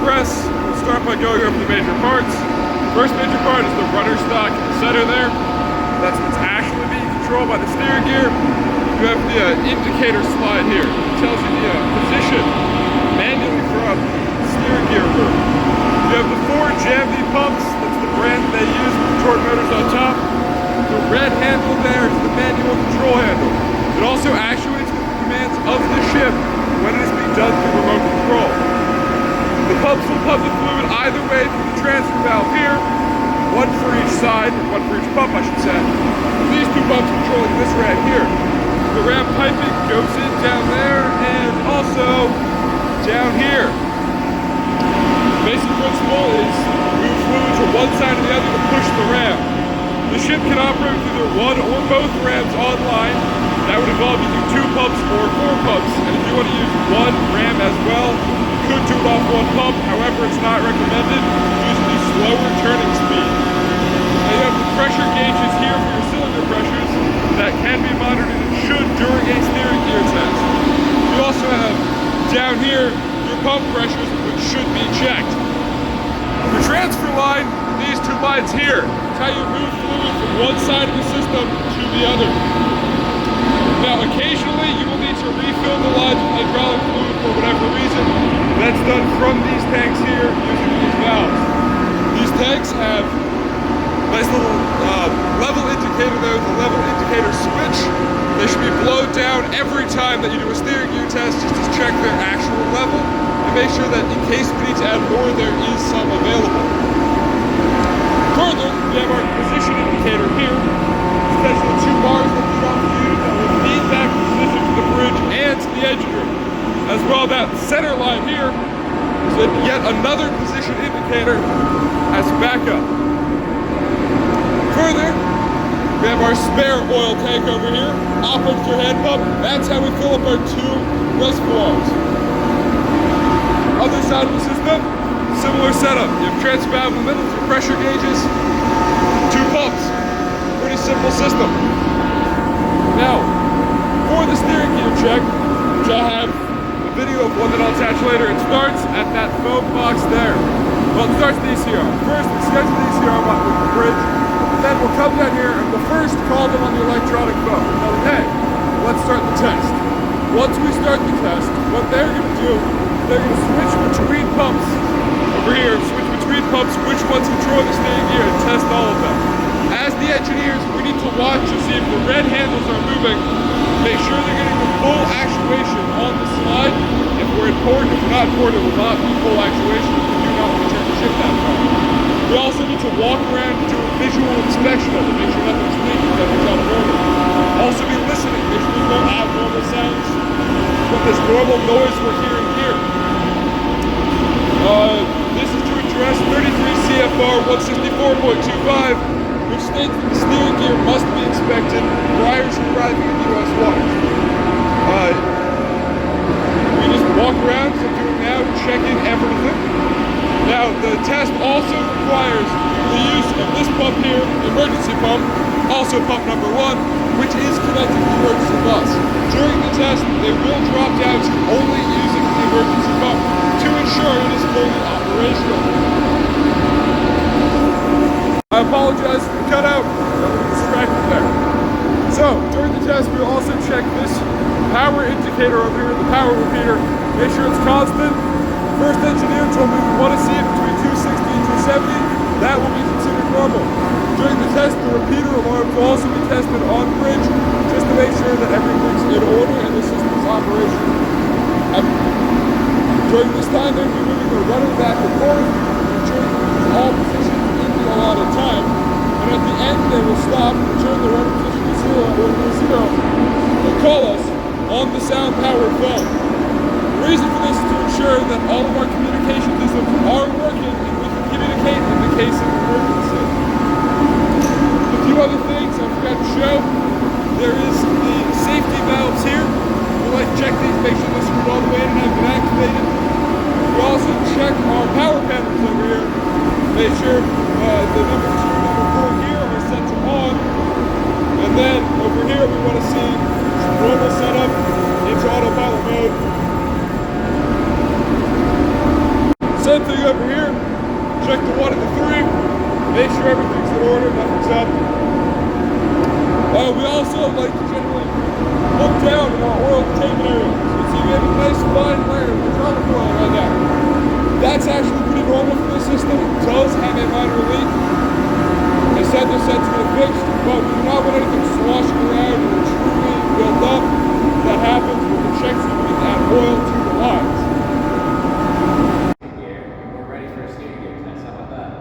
press, we'll start by going over the major parts. First major part is the rudder stock in the center there. That's what's actually being controlled by the steering gear. You have the indicator slide here. It tells you the position manually from the steering gear room. You have the 4 JMV pumps. That's the brand they use with the torque motors on top. The red handle there is the manual control handle. It also actuates the commands of the ship when it is being done through remote control. The pumps will pump the fluid either way through the transfer valve here, one for each side, one for each pump I should say. These 2 pumps controlling this ram here. The ram piping goes in down there and also down here. The basic principle is move fluid from one side to the other to push the ram. The ship can operate with either one or both rams online. That would involve using 2 pumps or 4 pumps. And if you want to use one ram as well, you could do it off one pump. However, it's not recommended due to the slower turning speed. Now you have the pressure gauges here for your cylinder pressures that can be monitored and should during a steering gear test. You also have down here your pump pressures, which should be checked. The transfer line, these 2 lines here, is how you move fluid from one side of the system to the other. Now, occasionally you will need to refill the lines with hydraulic fluid for whatever reason. That's done from these tanks here using these valves. These tanks have a nice little level indicator there, the level indicator switch. They should be blown down every time that you do a steering gear test just to check their actual level and make sure that in case we need to add more, there is some available. Further, we have our position indicator here. Essentially 2 bars that lead off the unit that will feed back the position to the bridge and to the engine room. As well, that center line here is yet another position indicator as backup. Further, we have our spare oil tank over here. Operates your hand pump. That's how we fill up our 2 reservoirs. Other side of the system, similar setup. You have transfer valve in the middle, 2 pressure gauges, 2 pumps. Pretty simple system. Now, for the steering gear check, which I have a video of one that I'll attach later, it starts at that foam box there. Well, it starts the ECR. First, it starts the ECR button with the bridge. Then we'll come down here and we'll first call them on the electronic phone. Tell them, hey, let's start the test. Once we start the test, what they're going to do, they're going to switch between pumps over here, switch between pumps, which ones control the steering gear, and test all of them. As the engineers, we need to watch to see if the red handles are moving, make sure they're getting the full actuation on the slide. If we're in port, if we're not in port, it will not be full actuation. We do not want to turn the ship that far. We also need to walk around and do a visual inspection of it, make sure nothing's leaking, nothing's out of order. Also be listening, make sure there's no abnormal sounds from this normal noise we're hearing here. This is to address 33 CFR 164.25. which states that the steering gear must be inspected prior to arriving in U.S. waters. We just walk around, as I'm doing now, checking everything. Now, the test also requires the use of this pump here, emergency pump, also pump number 1, which is connected to the emergency bus. During the test, they will drop down to only using the emergency pump to ensure it is fully operational. I apologize for the cutout, I'm distracted there. So, during the test, we'll also check this power indicator over here, the power repeater, make sure it's constant. The first engineer told me we want to see it between 260 and 270. That will be considered normal. During the test, the repeater alarms will also be tested on bridge, just to make sure that everything's in order and the system's operational. During this time, they'll be moving the rudder back and forth, ensuring all positions a lot of time, and at the end they will stop, return the rudder position to 0 and call us on the sound powered phone. The reason for this is to ensure that all of our communication systems are working and we can communicate in the case of emergency. A few other things I forgot to show. There is the safety valves here. We like to check these, make sure they're screwed all the way in and have been activated. We also check our power panels over here. Make sure the number 2 and number 4 here are set to on. And then over here we want to see normal setup into autopilot mode. Same thing fine layer of hydraulic oil right there. That's actually pretty normal for the system. It does have a minor leak. They said they're set to get fixed, but we do not want anything sloshing around or truly built up. That happens with the check so we can add oil to the lines. We're ready for a steering gear test. How about that?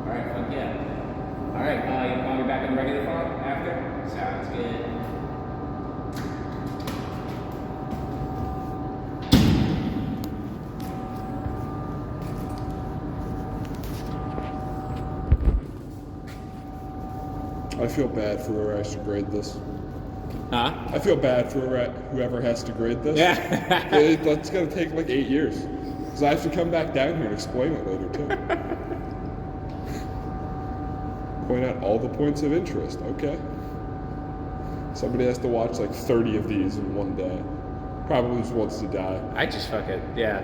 Alright, fuck yeah. Alright, you call me back on the regular phone after? Sounds good. I feel bad for whoever has to grade this. Huh? I feel bad for whoever has to grade this. Yeah. It's going to take like 8 years. Because I have to come back down here and explain it later too. Point out all the points of interest. Okay. Somebody has to watch like 30 of these in one day. Probably just wants to die. I just fucking, yeah.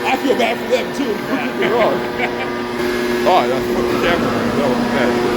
I feel bad for them too. Don't get me wrong. Oh, I have to put the camera on. That was bad.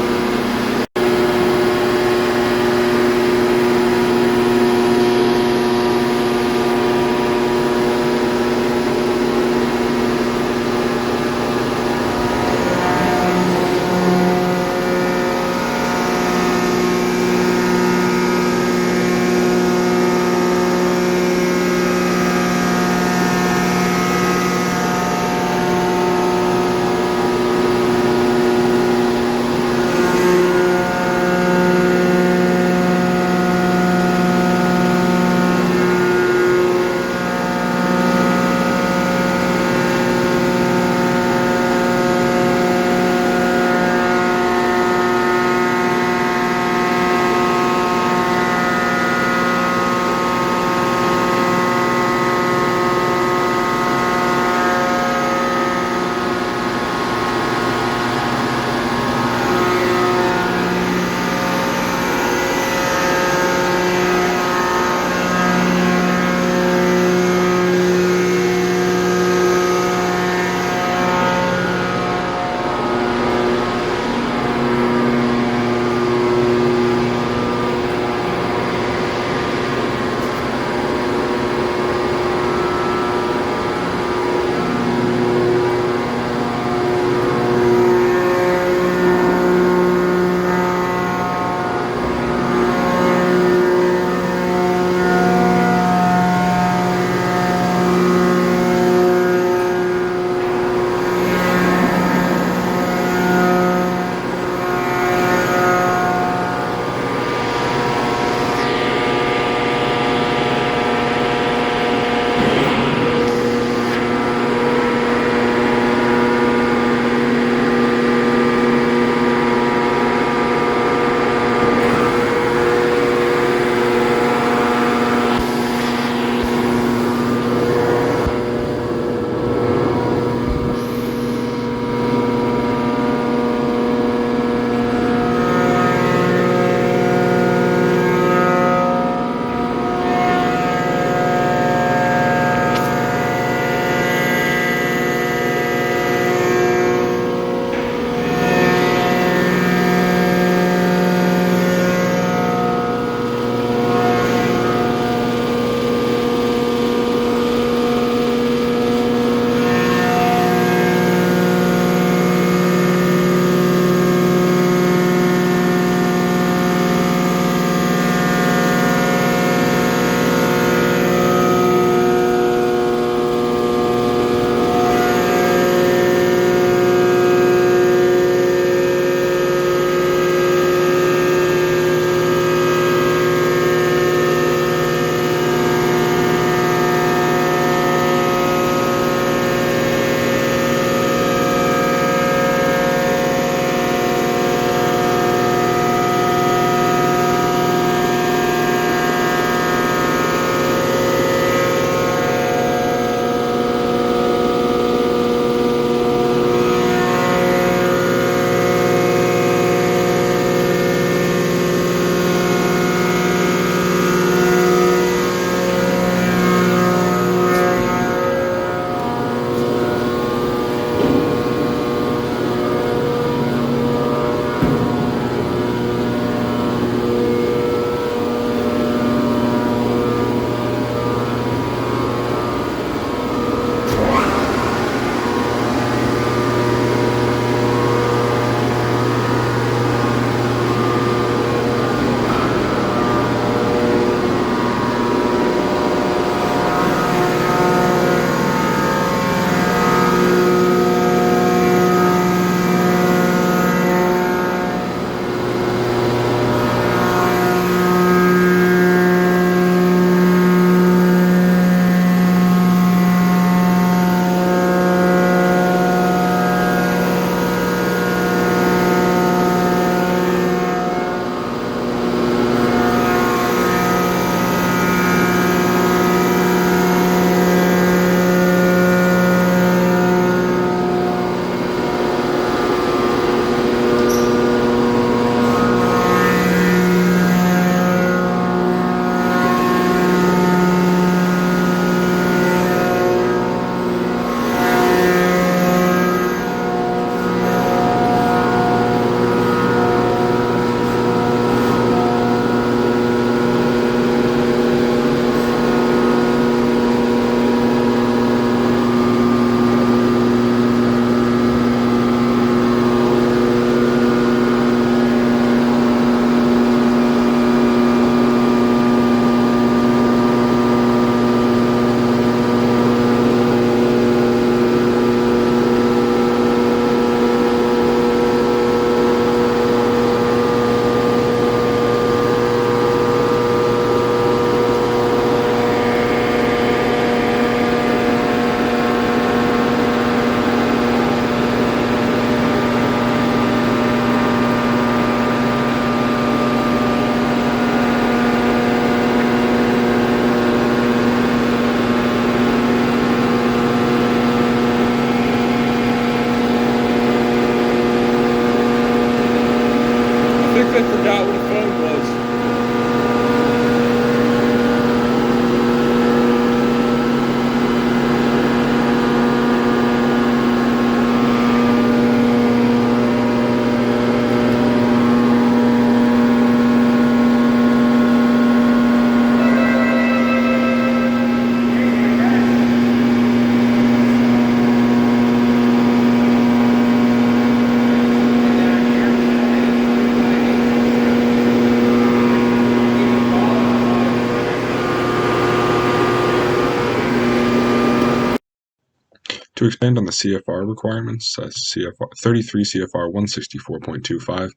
To expand on the CFR requirements, CFR 33 CFR 164.25.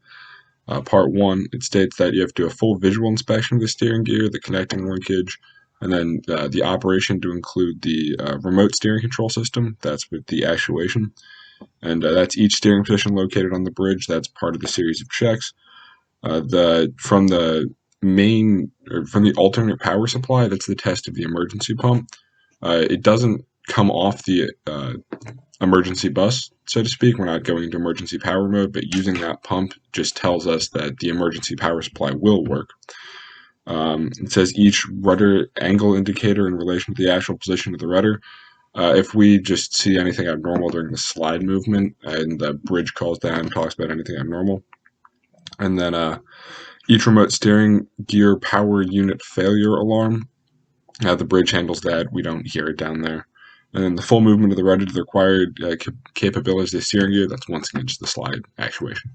Part 1, it states that you have to do a full visual inspection of the steering gear, the connecting linkage, and then the operation to include the remote steering control system. That's with the actuation. And that's each steering position located on the bridge. That's part of the series of checks. From the main, or from the alternate power supply, that's the test of the emergency pump. It doesn't come off the emergency bus, so to speak. We're not going into emergency power mode, but using that pump just tells us that the emergency power supply will work. It says each rudder angle indicator in relation to the actual position of the rudder. If we just see anything abnormal during the slide movement and the bridge calls down and talks about anything abnormal. And then each remote steering gear power unit failure alarm. The bridge handles that. We don't hear it down there. And then the full movement of the rudder to the required capabilities of the steering gear. That's once again just the slide actuation.